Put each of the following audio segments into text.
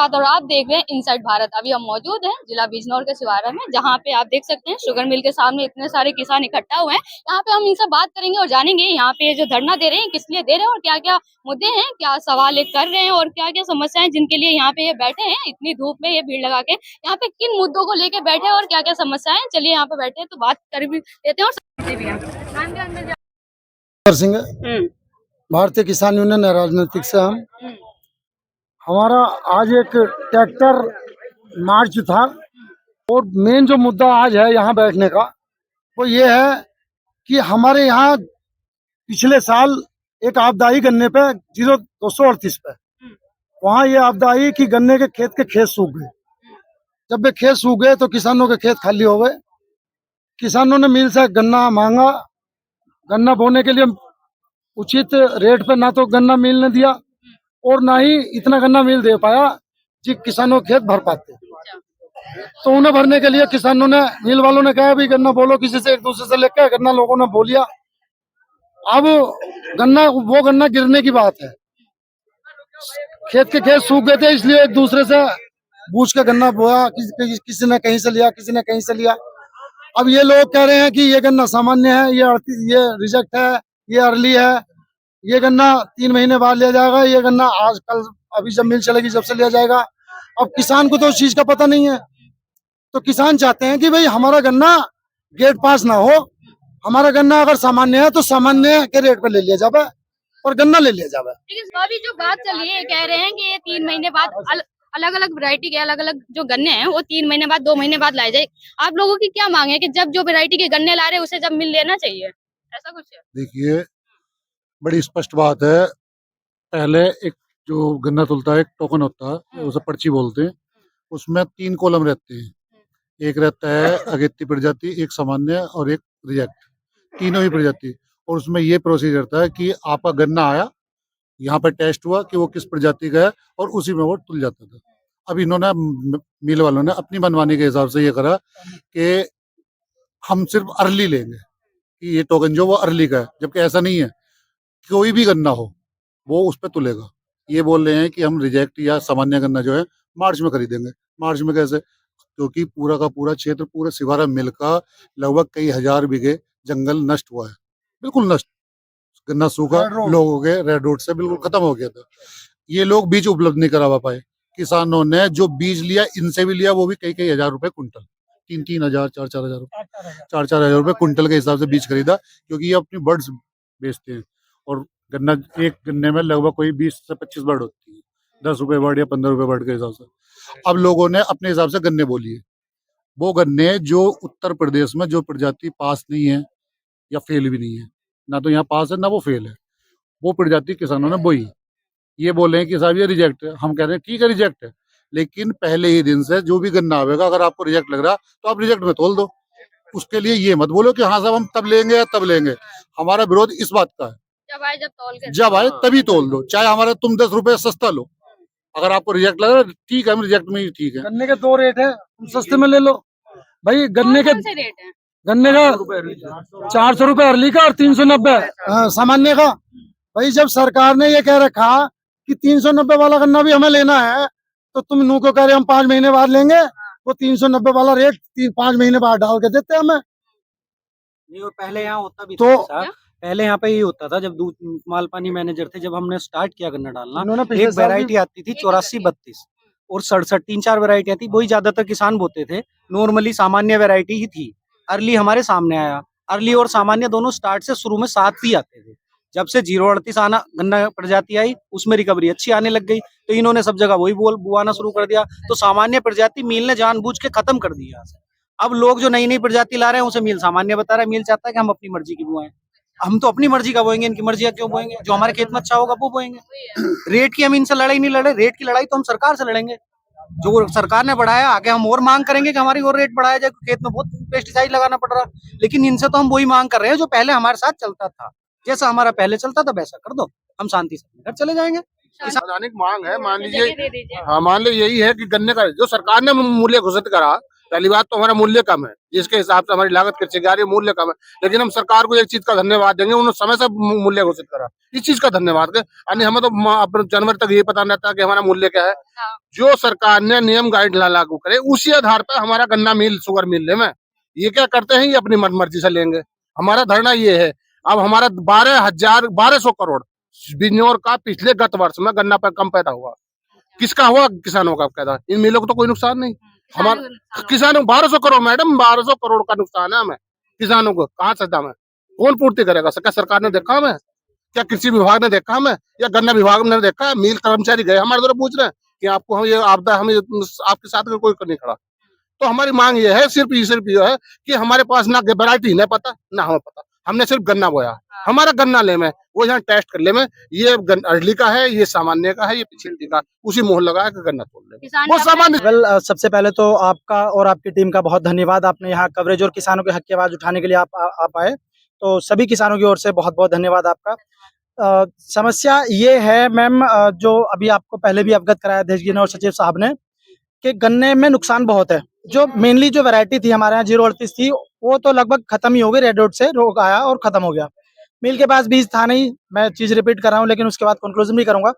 साथ और आप देख रहे हैं इनसाइड भारत। अभी हम मौजूद हैं जिला बिजनौर के सिवारा में, जहाँ पे आप देख सकते हैं शुगर मिल के सामने इतने सारे किसान इकट्ठा हुए हैं। यहाँ पे हम इनसे बात करेंगे और जानेंगे यहाँ पे जो धरना दे रहे हैं किस लिए दे रहे हैं और क्या क्या मुद्दे हैं, क्या सवाल ये कर रहे हैं और क्या क्या समस्याएं जिनके लिए यहाँ पे ये बैठे हैं इतनी धूप में ये भीड़ लगा के। यहाँ पे किन मुद्दों को लेके बैठे हैं और क्या क्या समस्याएं, चलिए यहाँ पे बैठे हैं तो बात कर भी लेते हैं और समझते भी हैं। सिंह भारतीय किसान यूनियन है, राजनीतिक से हम। हमारा आज एक ट्रैक्टर मार्च था और मेन जो मुद्दा आज है यहाँ बैठने का वो ये है कि हमारे यहाँ पिछले साल एक आपदाई गन्ने पे 0238 पे वहाँ ये आपदाई कि गन्ने के खेत सूख गए। जब वे खेत सूख गए तो किसानों के खेत खाली हो गए। किसानों ने मिल से गन्ना मांगा, गन्ना बोने के लिए उचित रेट पे ना तो गन्ना मिल ने दिया और ना ही इतना गन्ना मिल दे पाया जी किसानों के खेत भर पाते। तो उन्हें भरने के लिए किसानों ने, मिल वालों ने कहा भी गन्ना बोलो, किसी से एक दूसरे से लेकर गन्ना लोगों ने बोलिया। अब वो गन्ना गिरने की बात है, खेत के खेत सूख गए थे इसलिए एक दूसरे से पूछ के गन्ना बोया। किसी ने कहीं से लिया, किसी ने कहीं से लिया। अब ये लोग कह रहे हैं कि ये गन्ना सामान्य है, ये रिजेक्ट है, ये अर्ली है, ये गन्ना 3 महीने बाद लिया जाएगा, ये गन्ना आज कल अभी जब मिल चलेगी जब से लिया जाएगा। अब किसान को तो उस चीज का पता नहीं है, तो किसान चाहते हैं कि भाई हमारा गन्ना गेट पास ना हो, हमारा गन्ना अगर सामान्य है तो सामान्य के रेट पे ले लिया जाए और गन्ना ले लिया जाए। अभी जो बात चली है कह रहे हैं कि ये 3 महीने बाद अलग अलग वैरायटी के अलग अलग जो गन्ने हैं वो 3 महीने बाद 2 महीने बाद लाए जाए। आप लोगों की क्या मांग है कि जब जो वैरायटी के गन्ने ला रहे हैं उसे जब मिल लेना चाहिए, ऐसा कुछ है? देखिए, बड़ी स्पष्ट बात है। पहले एक जो गन्ना तुलता है, एक टोकन होता है, उसे पर्ची बोलते हैं। उसमें 3 कॉलम रहते हैं। एक रहता है अगेती प्रजाति, एक सामान्य और एक रिजेक्ट, तीनों ही प्रजाति। और उसमें ये प्रोसीजर था कि आपका गन्ना आया, यहाँ पे टेस्ट हुआ कि वो किस प्रजाति का है और उसी में वो तुल जाता था। अब इन्होंने, मिल वालों ने अपनी मनमानी के हिसाब से ये करा कि हम सिर्फ अर्ली लेंगे, कि ये टोकन जो वो अर्ली का है, जबकि ऐसा नहीं है। कोई भी गन्ना हो वो उस पर तुलेगा। ये बोल रहे हैं कि हम रिजेक्ट या सामान्य गन्ना जो है मार्च में खरीदेंगे। मार्च में कैसे? क्योंकि पूरा का पूरा क्षेत्र, पूरा सिवारा मिल का लगभग कई हजार बीघे जंगल नष्ट हुआ है, बिल्कुल नष्ट। गन्ना सूखा, लोगों के रेड रोड से बिल्कुल खत्म हो गया था। ये लोग बीज उपलब्ध नहीं करवा पाए। किसानों ने जो बीज लिया, इनसे भी लिया, वो भी कई कई हजार रुपए कुंटल, 3-3 हजार, 4-4 हजार, 4-4 हजार रुपए कुंटल के हिसाब से बीज खरीदा, क्योंकि ये अपनी बर्ड्स बेचते हैं। और गन्ना, एक गन्ने में लगभग कोई 20 से 25 बर्ड होती है, 10 रुपए बर्ड या 15 रुपए बर्ड के हिसाब से। अब लोगों ने अपने हिसाब से गन्ने बोली है। वो गन्ने जो उत्तर प्रदेश में जो प्रजाति पास नहीं है या फेल भी नहीं है, ना तो यहाँ पास है ना वो फेल है, वो प्रजाति किसानों ने बोई। ये बोले हैं कि साहब ये रिजेक्ट है। हम कह रहे हैं ठीक है रिजेक्ट है, लेकिन पहले ही दिन से जो भी गन्ना आवेगा, अगर आपको रिजेक्ट लग रहा तो आप रिजेक्ट में तोल दो। उसके लिए ये मत बोलो कि हाँ साहब हम तब लेंगे या तब लेंगे। हमारा विरोध इस बात का है, जब आए तभी तोल दो, चाहे हमारा तुम 10 रुपए सस्ता लो। अगर आपको रिजेक्ट लग रहा है ठीक है, हम रिजेक्ट में ही ठीक है। गन्ने के 2 रेट है, तुम सस्ते में ले लो भाई। गन्ने के रेट है, गन्ने का 400 रुपए अर्ली का और 390 सामान्य का। भाई जब सरकार ने ये कह रखा कि 390 वाला गन्ना भी हमें लेना है, तो तुम नू को कह रहे हम 5 महीने बाद लेंगे, वो 390 वाला रेट 5 महीने बाद डाल के देते हमें। नहीं, पहले यहाँ होता भी तो था, पहले यहाँ पे ये होता था, जब दूध मालपानी मैनेजर थे, जब हमने स्टार्ट किया गन्ना डालना, एक वैरायटी आती थी 84-32 और 67, 3-4 वैरायटी आती, वही ज्यादातर किसान बोते थे। नॉर्मली सामान्य वैरायटी ही थी। अर्ली हमारे सामने आया, अर्ली और सामान्य दोनों स्टार्ट से शुरू में साथ ही आते थे। जब से 038 आना गन्ना प्रजाति आई, उसमें रिकवरी अच्छी आने लग गई, तो इन्होंने सब जगह वही बुआना शुरू कर दिया। तो सामान्य प्रजाति मील ने जानबूझ के खत्म कर दिया। अब लोग जो नई नई प्रजाति ला रहे हैं उसे मील सामान्य बता रहा है। मील चाहता है कि हम अपनी मर्जी की बुआएं, हम तो अपनी मर्जी का बोएंगे, इनकी मर्जी का क्यों बोएंगे? जो हमारे खेत में अच्छा होगा वो बोएंगे। रेट की हम इनसे लड़ाई नहीं लड़े, रेट की लड़ाई तो हम सरकार से लड़ेंगे। जो सरकार ने बढ़ाया, आगे हम और मांग करेंगे कि हमारी और रेट बढ़ाया जाए। खेत में बहुत पेस्टिसाइड लगाना पड़ रहा, लेकिन इनसे तो हम वही मांग कर रहे हैं जो पहले हमारे साथ चलता था। जैसा हमारा पहले चलता था वैसा कर दो, हम शांति से घर चले जाएंगे। संवैधानिक मांग है, मान लीजिए, हाँ मान लीजिए यही है कि गन्ने का जो सरकार ने मूल्य घोषित करा पहली बात तो हमारा मूल्य कम है, जिसके हिसाब से हमारी लागत कृषि की आ रही है, मूल्य कम है। लेकिन हम सरकार को एक चीज का धन्यवाद देंगे, उन्होंने समय से मूल्य घोषित करा, इस चीज का धन्यवाद के। यानी हमें तो अपने जनवरी तक ये पता नहीं था कि हमारा मूल्य क्या है। जो सरकार ने नियम गाइडलाइन लागू करे, उसी आधार पर हमारा गन्ना मिल, शुगर मिल में ये क्या करते हैं, ये अपनी मर्जी से लेंगे। हमारा धरना ये है, अब हमारा 1200 करोड़ बिजनौर का पिछले गत वर्ष में गन्ना पर कम पैदा हुआ। किसका हुआ? किसानों का पैदा। इन मिलों को तो कोई नुकसान नहीं। हमारे किसानों 1200 करोड़ मैडम, 1200 करोड़ का नुकसान है हमें किसानों को। कहाँ से दाम है, कौन पूर्ति करेगा? क्या सरकार ने देखा हमें? क्या कृषि विभाग ने देखा हमें, या गन्ना विभाग ने देखा? मिल कर्मचारी गए हमारे द्वारा पूछ रहे हैं कि आपको हम ये आपदा, हमें आपके साथ कोई नहीं खड़ा। तो हमारी मांग ये है, सिर्फ ये है कि हमारे पास ना वैरायटी नहीं पता, ना हमें पता। हमने सिर्फ गन्ना बोया, हमारा गन्ना ले में वो यहाँ टेस्ट कर ले में, ये अरली का है, ये सामान्य का है, ये पिछली का, उसी मोहर लगा के गन्ना तोड़ ले वो सामान्य। सबसे पहले तो आपका और आपकी टीम का बहुत धन्यवाद। आपने यहाँ कवरेज और किसानों के हक की आवाज उठाने के लिए आप आए, तो सभी किसानों की ओर से बहुत बहुत धन्यवाद आपका। समस्या ये है मैम, जो अभी आपको पहले भी अवगत कराया देशगिन और सचिव साहब ने, कि गन्ने में नुकसान बहुत है। जो मेनली जो वैरायटी थी हमारे यहाँ 038 थी, वो तो लगभग खत्म ही हो गई। रेड आउट से रोग आया और खत्म हो गया। मिल के पास बीज था नहीं, मैं चीज रिपीट कर रहा हूँ, लेकिन उसके बाद कंक्लूजन भी करूंगा।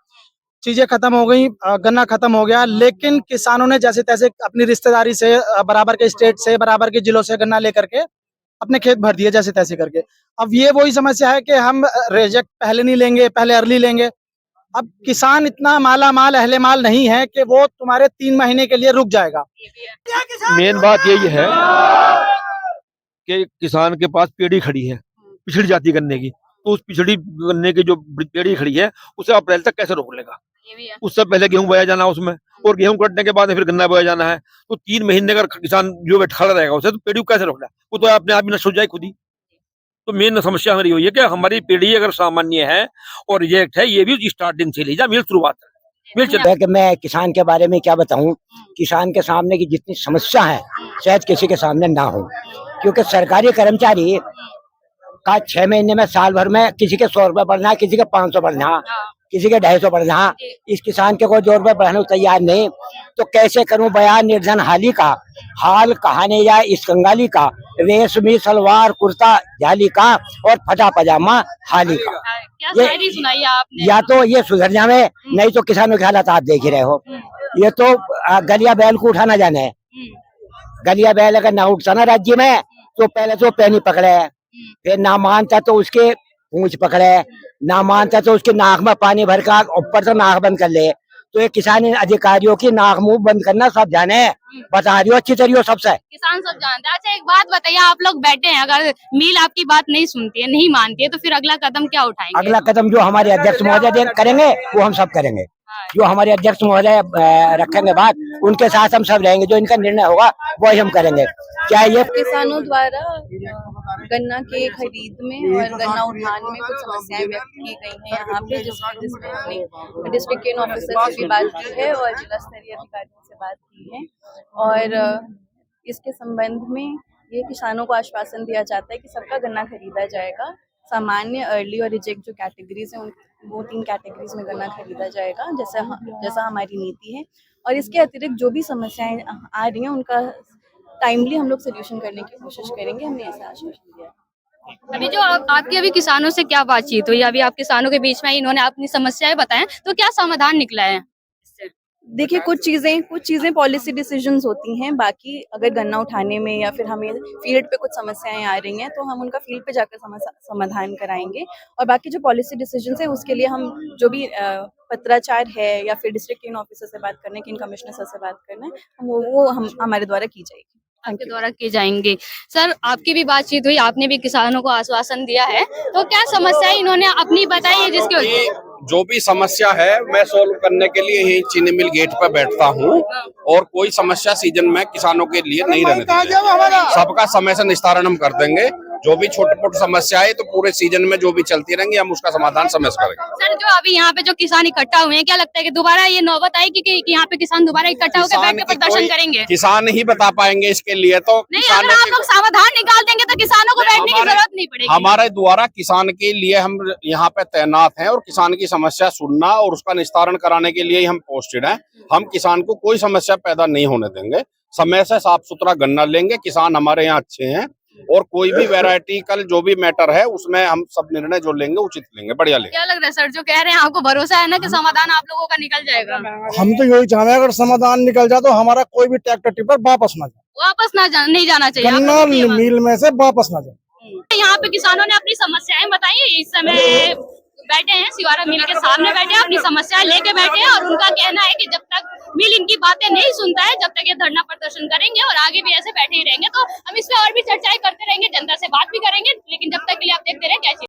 चीजें खत्म हो गई, गन्ना खत्म हो गया, लेकिन किसानों ने जैसे तैसे अपनी रिश्तेदारी से, बराबर के स्टेट से, बराबर के जिलों से गन्ना लेकर के अपने खेत भर दिए जैसे तैसे करके। अब ये वही समस्या है कि हम रिजेक्ट पहले नहीं लेंगे, पहले अर्ली लेंगे। अब किसान इतना माला माल अहले माल नहीं है कि वो तुम्हारे 3 महीने के लिए रुक जाएगा। मेन बात यही है कि किसान के पास पेड़ी खड़ी है, पिछड़ी जाती गन्ने की, तो उस पिछड़ी गन्ने की जो पेड़ी खड़ी है उसे अप्रैल तक कैसे रोक लेगा? उससे पहले गेहूं बोया जाना उसमें, और गेहूं कटने के बाद फिर गन्ना बोया जाना है, तो 3 महीने का किसान जो खड़ा रहेगा उसे, तो पेड़ी को कैसे रोकना? वो तो अपने आप ही नष्ट हो जाए खुद ही। तो मेन समस्या हमारी हुई है कि हमारी पेड़ी अगर सामान्य है और रिजेक्ट है, ये भी स्टार्टिंग से लीजिए, मिल शुरुआत है। कि मैं किसान के बारे में क्या बताऊं, किसान के सामने की जितनी समस्या है शायद किसी के सामने ना हो, क्योंकि सरकारी कर्मचारी का 6 महीने में, साल भर में किसी के 100 रुपए बढ़ना, किसी के 500 बढ़ना, किसी के 250 बढ़ना। इस किसान के कोई 2 रुपए बढ़ाने को तैयार नहीं, तो कैसे करूं बयान निर्धन हाली का, हाल कहाने जाए इस कंगाली का, रेशमी सलवार कुर्ता झाली का और फटा पजामा हाली का। क्या शायरी सुनाई आपने? या तो ये सुधर जावे, नहीं तो किसानों के हालात आप देख ही रहे हो। ये तो गलिया बैल को उठाना जाने है। गलिया बैल अगर ना उठता ना राज्य में, तो पहले तो पैनी पकड़े, फिर ना मानता तो उसके पूंछ पकड़े, ना मानता तो उसके नाक में पानी भर का ऊपर तो नाक बंद कर ले। तो ये किसान अधिकारियों की नाक मुंह बंद करना सब जाने, बता रही हो अच्छी तरीके सबसे, किसान सब जानते हैं। अच्छा एक बात बताइए, आप लोग बैठे हैं, अगर मिल आपकी बात नहीं सुनती है, नहीं मानती है, तो फिर अगला कदम क्या उठाएंगे? अगला कदम जो हमारे अध्यक्ष महोदय करेंगे वो हम सब करेंगे। जो हमारे अध्यक्ष महोदय रखेंगे बात, उनके साथ हम सब रहेंगे। जो इनका निर्णय होगा वो हम करेंगे। क्या ये किसानों द्वारा गन्ना के खरीद में और गन्ना उठान में कुछ समस्याएं व्यक्त की गई हैं यहाँ पे, जिसमें हमने डिस्ट्रिक्ट केन ऑफिसर से भी बात की है और जिला स्तरीय अधिकारियों से बात की है। और इसके संबंध में ये किसानों को आश्वासन दिया जाता है कि सबका गन्ना खरीदा जाएगा। सामान्य, अर्ली और रिजेक्ट जो कैटेगरीज हैं, वो 3 कैटेगरीज में गन्ना खरीदा जाएगा, जैसा हमारी नीति है। और इसके अतिरिक्त जो भी समस्याएं आ रही हैं उनका टाइमली हम लोग सोल्यूशन करने की कोशिश करेंगे। हमने ऐसा आश्वासन दिया। अभी जो आपकी अभी किसानों से क्या बातचीत हुई? अभी आप किसानों के बीच में इन्होंने अपनी समस्याएं बताएं, तो क्या समाधान निकला है? देखिए, कुछ चीजें पॉलिसी डिसीजंस होती हैं। बाकी अगर गन्ना उठाने में या फिर हमें फील्ड पे कुछ समस्याएं आ रही हैं, तो हम उनका फील्ड पे जाकर समाधान कराएंगे। और बाकी जो पॉलिसी डिसीजंस है उसके लिए हम जो भी पत्राचार है या फिर डिस्ट्रिक्ट केन ऑफिसर से बात करना है, केन कमिश्नर सर से बात करना है, वो हम हमारे द्वारा की जाएगी। आपके द्वारा की जाएंगे। सर, आपकी भी बातचीत हुई, आपने भी किसानों को आश्वासन दिया है, तो क्या समस्या इन्होंने अपनी बताई है? जिसके जो भी समस्या है मैं सोल्व करने के लिए ही चीनी मिल गेट पर बैठता हूँ, और कोई समस्या सीजन में किसानों के लिए नहीं रहने देंगे। सबका समय से निस्तारण हम कर देंगे। जो भी छोटी मोटी समस्या है तो पूरे सीजन में जो भी चलती रहेंगी हम उसका समाधान समय से करेंगे। सर जो अभी यहाँ पे जो किसान इकट्ठा हुए हैं, क्या लगता है कि दोबारा ये नौबत आएगी कि यहाँ पे किसान दोबारा इकट्ठा होकर बैठ के प्रदर्शन करेंगे? किसान ही बता पाएंगे इसके लिए तो। नहीं, अगर आप लोग समाधान निकाल देंगे तो किसानों को बैठने की जरूरत नहीं पड़ेगी। हमारे द्वारा किसान के लिए हम यहाँ पे तैनात हैं और किसान की समस्या सुनना और उसका निस्तारण कराने के लिए ही हम पोस्टेड हैं। हम किसान को कोई समस्या पैदा नहीं होने देंगे, समय से साफ सुथरा गन्ना लेंगे। किसान हमारे यहाँ अच्छे हैं और कोई भी वैरायटी कल जो भी मैटर है उसमें हम सब निर्णय जो लेंगे उचित लेंगे, बढ़िया लेंगे। क्या लग रहा है सर जो कह रहे हैं, आपको भरोसा है ना कि समाधान आप लोगों का निकल जाएगा? हम तो यही चाह रहे हैं, अगर समाधान निकल जाए तो हमारा कोई भी ट्रैक्टर टिपर वापस ना जाए, वापस नहीं जाना चाहिए। गन्ना मिल में से वापस ना जाए। यहाँ पे किसानों ने अपनी समस्याएं बताई है, इस समय बैठे हैं सिवारा मिल के सामने बैठे हैं, अपनी समस्याएं लेके बैठे हैं और उनका कहना है कि जब तक मिल इनकी बातें नहीं सुनता है जब तक ये धरना प्रदर्शन करेंगे और आगे भी ऐसे बैठे ही रहेंगे। तो हम इस पे और भी चर्चाएं करते रहेंगे, जनता से बात भी करेंगे, लेकिन जब तक के लिए आप देखते रहे कैसी